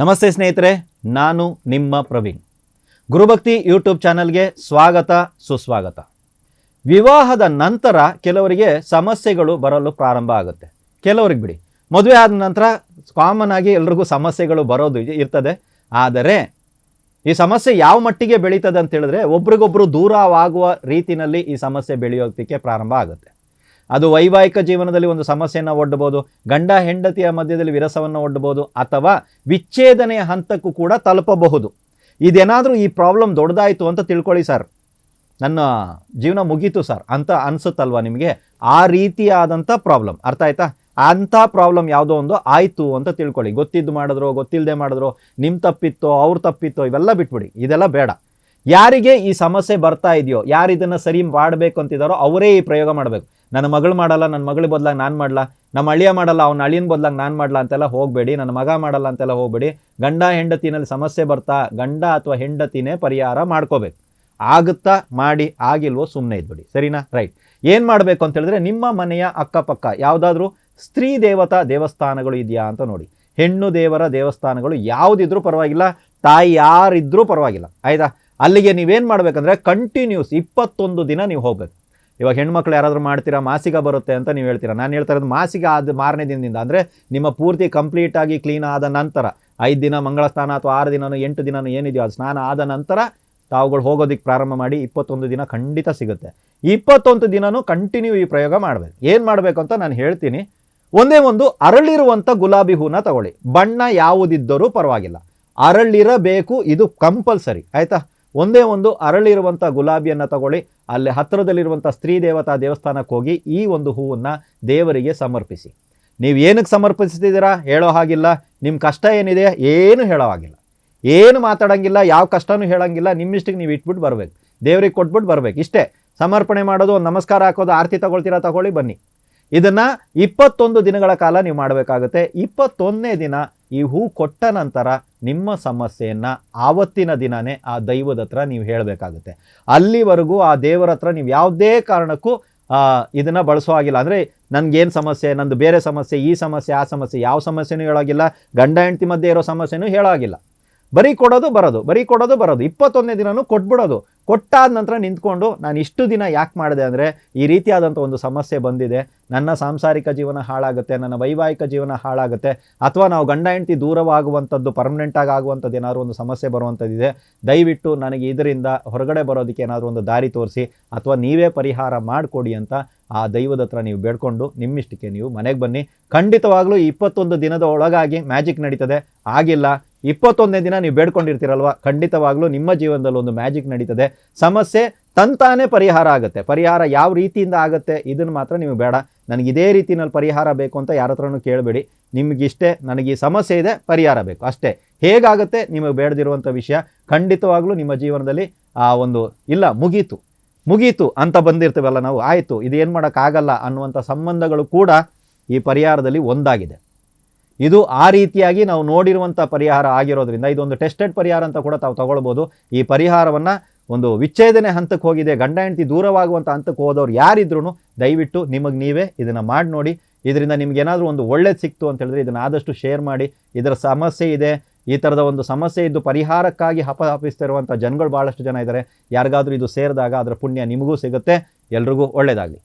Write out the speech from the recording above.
ನಮಸ್ತೆ ಸ್ನೇಹಿತರೆ, ನಾನು ನಿಮ್ಮ ಪ್ರವೀಣ್. ಗುರುಭಕ್ತಿ ಯೂಟ್ಯೂಬ್ ಚಾನಲ್ಗೆ ಸ್ವಾಗತ ಸುಸ್ವಾಗತ. ವಿವಾಹದ ನಂತರ ಕೆಲವರಿಗೆ ಸಮಸ್ಯೆಗಳು ಬರಲು ಪ್ರಾರಂಭ ಆಗುತ್ತೆ. ಕೆಲವರಿಗೆ ಬಿಡಿ, ಮದುವೆ ಆದ ನಂತರ ಕಾಮನ್ ಆಗಿ ಎಲ್ರಿಗೂ ಸಮಸ್ಯೆಗಳು ಬರೋದು ಇರ್ತದೆ. ಆದರೆ ಈ ಸಮಸ್ಯೆ ಯಾವ ಮಟ್ಟಿಗೆ ಬೆಳೀತದೆ ಅಂತ ಹೇಳಿದ್ರೆ, ಒಬ್ರಿಗೊಬ್ರು ದೂರವಾಗುವ ರೀತಿಯಲ್ಲಿ ಈ ಸಮಸ್ಯೆ ಬೆಳೆಯೋದಕ್ಕೆ ಪ್ರಾರಂಭ ಆಗುತ್ತೆ. ಅದು ವೈವಾಹಿಕ ಜೀವನದಲ್ಲಿ ಒಂದು ಸಮಸ್ಯೆಯನ್ನು ಒಡ್ಡಬಹುದು, ಗಂಡ ಹೆಂಡತಿಯ ಮಧ್ಯದಲ್ಲಿ ವಿರಸವನ್ನು ಒಡ್ಡಬಹುದು, ಅಥವಾ ವಿಚ್ಛೇದನೆಯ ಹಂತಕ್ಕೂ ಕೂಡ ತಲುಪಬಹುದು. ಇದೇನಾದರೂ ಈ ಪ್ರಾಬ್ಲಮ್ ದೊಡ್ಡದಾಯಿತು ಅಂತ ತಿಳ್ಕೊಳ್ಳಿ ಸರ್, ನನ್ನ ಜೀವನ ಮುಗೀತು ಸರ್ ಅಂತ ಅನಿಸುತ್ತಲ್ವ ನಿಮಗೆ? ಆ ರೀತಿಯಾದಂಥ ಪ್ರಾಬ್ಲಮ್, ಅರ್ಥ ಆಯ್ತಾ? ಅಂಥ ಪ್ರಾಬ್ಲಮ್ ಯಾವುದೋ ಒಂದು ಆಯಿತು ಅಂತ ತಿಳ್ಕೊಳ್ಳಿ. ಗೊತ್ತಿದ್ದು ಮಾಡಿದ್ರು, ಗೊತ್ತಿಲ್ಲದೆ ಮಾಡಿದ್ರು, ನಿಮ್ಮ ತಪ್ಪಿತ್ತೋ ಅವ್ರ ತಪ್ಪಿತ್ತೋ, ಇವೆಲ್ಲ ಬಿಟ್ಬಿಡಿ, ಇದೆಲ್ಲ ಬೇಡ. ಯಾರಿಗೆ ಈ ಸಮಸ್ಯೆ ಬರ್ತಾ ಇದೆಯೋ, ಯಾರು ಇದನ್ನು ಸರಿ ಮಾಡಬೇಕು ಅಂತಿದ್ದಾರೋ ಅವರೇ ಈ ಪ್ರಯೋಗ ಮಾಡಬೇಕು. ನನ್ನ ಮಗಳು ಮಾಡಲ್ಲ, ನನ್ನ ಮಗಳ ಬದಲಾಗಿ ನಾನು ಮಾಡಲ್ಲ, ನಮ್ಮ ಅಳಿಯ ಮಾಡಲ್ಲ, ಅವ್ನ ಅಳಿಯನ ಬದಲಾಗಿ ನಾನು ಮಾಡಲ್ಲ ಅಂತೆಲ್ಲ ಹೋಗಬೇಡಿ, ನನ್ನ ಮಗ ಮಾಡಲ್ಲ ಅಂತೆಲ್ಲ ಹೋಗಬೇಡಿ. ಗಂಡ ಹೆಂಡತಿನಲ್ಲಿ ಸಮಸ್ಯೆ ಬರ್ತಾ ಗಂಡ ಅಥವಾ ಹೆಂಡತಿನೇ ಪರಿಹಾರ ಮಾಡ್ಕೋಬೇಕು. ಆಗುತ್ತಾ ಮಾಡಿ, ಆಗಿಲ್ವೋ ಸುಮ್ಮನೆ ಇದ್ಬಿಡಿ, ಸರಿನಾ? ರೈಟ್. ಏನು ಮಾಡಬೇಕು ಅಂತ ಹೇಳಿದ್ರೆ, ನಿಮ್ಮ ಮನೆಯ ಅಕ್ಕಪಕ್ಕ ಯಾವುದಾದ್ರೂ ಸ್ತ್ರೀ ದೇವತಾ ದೇವಸ್ಥಾನಗಳು ಇದೆಯಾ ಅಂತ ನೋಡಿ. ಹೆಣ್ಣು ದೇವರ ದೇವಸ್ಥಾನಗಳು ಯಾವುದಿದ್ರೂ ಪರವಾಗಿಲ್ಲ, ತಾಯಿ ಯಾರಿದ್ರೂ ಪರವಾಗಿಲ್ಲ, ಆಯ್ತಾ? ಅಲ್ಲಿಗೆ ನೀವೇನು ಮಾಡಬೇಕಂದ್ರೆ ಕಂಟಿನ್ಯೂಸ್ 21 ದಿನ ನೀವು ಹೋಗ್ಬೇಕು. ಇವಾಗ ಹೆಣ್ಮಕ್ಳು ಯಾರಾದರೂ ಮಾಡ್ತೀರಾ, ಮಾಸಿಕ ಬರುತ್ತೆ ಅಂತ ನೀವು ಹೇಳ್ತೀರಾ. ನಾನು ಹೇಳ್ತಾ ಇರೋದು ಮಾಸಿಕ ಆದ ಮಾರನೇ ದಿನದಿಂದ, ಅಂದರೆ ನಿಮ್ಮ ಪೂರ್ತಿ ಕಂಪ್ಲೀಟಾಗಿ ಕ್ಲೀನ್ ಆದ ನಂತರ 5 ದಿನ ಮಂಗಳ ಸ್ನಾನ ಅಥವಾ 6 ದಿನನೋ 8 ದಿನನೋ ಏನಿದೆಯೋ ಅದು ಸ್ನಾನ ಆದ ನಂತರ ತಾವುಗಳು ಹೋಗೋದಕ್ಕೆ ಪ್ರಾರಂಭ ಮಾಡಿ. 21 ದಿನ ಖಂಡಿತ ಸಿಗುತ್ತೆ. 21 ದಿನನೂ ಕಂಟಿನ್ಯೂ ಈ ಪ್ರಯೋಗ ಮಾಡಬೇಕು. ಏನು ಮಾಡಬೇಕು ಅಂತ ನಾನು ಹೇಳ್ತೀನಿ. ಒಂದೇ ಒಂದು ಅರಳಿರುವಂಥ ಗುಲಾಬಿ ಹೂನ ತಗೊಳ್ಳಿ. ಬಣ್ಣ ಯಾವುದಿದ್ದರೂ ಪರವಾಗಿಲ್ಲ, ಅರಳಿರಬೇಕು, ಇದು ಕಂಪಲ್ಸರಿ, ಆಯಿತಾ? ಒಂದೇ ಒಂದು ಅರಳಿರುವಂಥ ಗುಲಾಬಿಯನ್ನು ತಗೊಳ್ಳಿ. ಅಲ್ಲಿ ಹತ್ತಿರದಲ್ಲಿರುವಂಥ ಸ್ತ್ರೀ ದೇವತಾ ದೇವಸ್ಥಾನಕ್ಕೆ ಹೋಗಿ ಈ ಒಂದು ಹೂವನ್ನು ದೇವರಿಗೆ ಸಮರ್ಪಿಸಿ. ನೀವು ಏನಕ್ಕೆ ಸಮರ್ಪಿಸ್ತಿದ್ದೀರಾ ಹೇಳೋ ಹಾಗಿಲ್ಲ. ನಿಮ್ಮ ಕಷ್ಟ ಏನಿದೆ ಏನು ಹೇಳೋ ಹಾಗಿಲ್ಲ, ಏನು ಮಾತಾಡೋಂಗಿಲ್ಲ, ಯಾವ ಕಷ್ಟನೂ ಹೇಳೋಂಗಿಲ್ಲ. ನಿಮ್ಮಿಷ್ಟಕ್ಕೆ ನೀವು ಇಟ್ಬಿಟ್ಟು ಬರಬೇಕು, ದೇವರಿಗೆ ಕೊಟ್ಬಿಟ್ಟು ಬರಬೇಕು. ಇಷ್ಟೇ ಸಮರ್ಪಣೆ ಮಾಡೋದು, ಒಂದು ನಮಸ್ಕಾರ ಹಾಕೋದು, ಆರತಿ ತಗೊಳ್ತೀರಾ ತಗೊಳ್ಳಿ, ಬನ್ನಿ. ಇದನ್ನು 21 ದಿನಗಳ ಕಾಲ ನೀವು ಮಾಡಬೇಕಾಗುತ್ತೆ. 21ನೇ ದಿನ ಈ ಹೂ ಕೊಟ್ಟ ನಂತರ ನಿಮ್ಮ ಸಮಸ್ಯೆಯನ್ನು ಆವತ್ತಿನ ದಿನವೇ ಆ ದೈವದ ಹತ್ರ ನೀವು ಹೇಳಬೇಕಾಗುತ್ತೆ. ಅಲ್ಲಿವರೆಗೂ ಆ ದೇವರ ಹತ್ರ ನೀವು ಯಾವುದೇ ಕಾರಣಕ್ಕೂ ಇದನ್ನು ಬಳಸೋ ಆಗಿಲ್ಲ. ಅಂದರೆ ನನಗೇನು ಸಮಸ್ಯೆ, ನಂದು ಬೇರೆ ಸಮಸ್ಯೆ, ಈ ಸಮಸ್ಯೆ ಆ ಸಮಸ್ಯೆ, ಯಾವ ಸಮಸ್ಯೆನೂ ಹೇಳೋಗಿಲ್ಲ. ಗಂಡ ಹೆಂಡತಿ ಮಧ್ಯೆ ಇರೋ ಸಮಸ್ಯೆನೂ ಹೇಳೋ ಆಗಿಲ್ಲ. ಬರೀ ಕೊಡೋದು ಬರೋದು, ಬರೀ ಕೊಡೋದು ಬರೋದು. 21ನೇ ದಿನನೂ ಕೊಟ್ಬಿಡೋದು. ಕೊಟ್ಟಾದ ನಂತರ ನಿಂತ್ಕೊಂಡು, ನಾನು ಇಷ್ಟು ದಿನ ಯಾಕೆ ಮಾಡಿದೆ ಅಂದರೆ ಈ ರೀತಿಯಾದಂಥ ಒಂದು ಸಮಸ್ಯೆ ಬಂದಿದೆ, ನನ್ನ ಸಾಂಸಾರಿಕ ಜೀವನ ಹಾಳಾಗುತ್ತೆ, ನನ್ನ ವೈವಾಹಿಕ ಜೀವನ ಹಾಳಾಗುತ್ತೆ, ಅಥವಾ ನಾವು ಗಂಡ ಹೆಂಡತಿ ದೂರವಾಗುವಂಥದ್ದು ಪರ್ಮನೆಂಟಾಗಿ ಆಗುವಂಥದ್ದು ಏನಾದರೂ ಒಂದು ಸಮಸ್ಯೆ ಬರುವಂಥದ್ದಿದೆ, ದಯವಿಟ್ಟು ನನಗೆ ಇದರಿಂದ ಹೊರಗಡೆ ಬರೋದಕ್ಕೆ ಏನಾದರೂ ಒಂದು ದಾರಿ ತೋರಿಸಿ, ಅಥವಾ ನೀವೇ ಪರಿಹಾರ ಮಾಡಿಕೊಡಿ ಅಂತ ಆ ದೈವದ ಹತ್ರ ನೀವು ಬೇಡ್ಕೊಂಡು ನಿಮ್ಮಿಷ್ಟಕ್ಕೆ ನೀವು ಮನೆಗೆ ಬನ್ನಿ. ಖಂಡಿತವಾಗ್ಲೂ 21 ದಿನದ ಒಳಗಾಗಿ ಮ್ಯಾಜಿಕ್ ನಡೀತದೆ. ಆಗಿಲ್ಲ 21ನೇ ದಿನ ನೀವು ಬೇಡ್ಕೊಂಡಿರ್ತೀರಲ್ವ, ಖಂಡಿತವಾಗ್ಲೂ ನಿಮ್ಮ ಜೀವನದಲ್ಲಿ ಒಂದು ಮ್ಯಾಜಿಕ್ ನಡೀತದೆ. ಸಮಸ್ಯೆ ತಂತಾನೇ ಪರಿಹಾರ ಆಗುತ್ತೆ. ಪರಿಹಾರ ಯಾವ ರೀತಿಯಿಂದ ಆಗುತ್ತೆ ಇದನ್ನು ಮಾತ್ರ ನೀವು ಬೇಡ, ನನಗೆ ಇದೇ ರೀತಿಯಲ್ಲಿ ಪರಿಹಾರ ಬೇಕು ಅಂತ ಯಾರ ಹತ್ರನೂ ಕೇಳಬೇಡಿ. ನಿಮಗಿಷ್ಟೇ, ನನಗೆ ಈ ಸಮಸ್ಯೆ ಇದೆ, ಪರಿಹಾರ ಬೇಕು, ಅಷ್ಟೇ. ಹೇಗಾಗುತ್ತೆ ನಿಮಗೆ ಬೇಡದಿರುವಂಥ ವಿಷಯ. ಖಂಡಿತವಾಗ್ಲೂ ನಿಮ್ಮ ಜೀವನದಲ್ಲಿ ಆ ಒಂದು ಇಲ್ಲ ಮುಗೀತು ಅಂತ ಬಂದಿರ್ತೀವಲ್ಲ ನಾವು, ಆಯಿತು ಇದೇನು ಮಾಡೋಕ್ಕಾಗಲ್ಲ ಅನ್ನುವಂಥ ಸಂಬಂಧಗಳು ಕೂಡ ಈ ಪರಿಹಾರದಲ್ಲಿ ಒಂದಾಗಿದೆ. ಇದು ಆ ರೀತಿಯಾಗಿ ನಾವು ನೋಡಿರುವಂಥ ಪರಿಹಾರ ಆಗಿರೋದ್ರಿಂದ ಇದೊಂದು ಟೆಸ್ಟೆಡ್ ಪರಿಹಾರ ಅಂತ ಕೂಡ ತಾವು ತಗೊಳ್ಬೋದು. ಈ ಪರಿಹಾರವನ್ನು ಒಂದು ವಿಚ್ಛೇದನೆ ಹಂತಕ್ಕೆ ಹೋಗಿದೆ, ಗಂಡ ಹೆಂಡತಿ ದೂರವಾಗುವಂಥ ಹಂತಕ್ಕೆ ಹೋದವ್ರು ಯಾರಿದ್ರೂ ದಯವಿಟ್ಟು ನಿಮಗೆ ನೀವೇ ಇದನ್ನು ಮಾಡಿ ನೋಡಿ. ಇದರಿಂದ ನಿಮ್ಗೇನಾದರೂ ಒಂದು ಒಳ್ಳೇದು ಸಿಕ್ತು ಅಂತ ಹೇಳಿದ್ರೆ ಇದನ್ನು ಆದಷ್ಟು ಶೇರ್ ಮಾಡಿ. ಇದರ ಸಮಸ್ಯೆ ಇದೆ, ಈ ಥರದ ಒಂದು ಸಮಸ್ಯೆ ಇದ್ದು ಪರಿಹಾರಕ್ಕಾಗಿ ಹಪಿಸ್ತಿರುವಂಥ ಜನಗಳು ಭಾಳಷ್ಟು ಜನ ಇದ್ದಾರೆ. ಯಾರಿಗಾದರೂ ಇದು ಸೇರಿದಾಗ ಅದರ ಪುಣ್ಯ ನಿಮಗೂ ಸಿಗುತ್ತೆ. ಎಲ್ರಿಗೂ ಒಳ್ಳೆಯದಾಗಲಿ.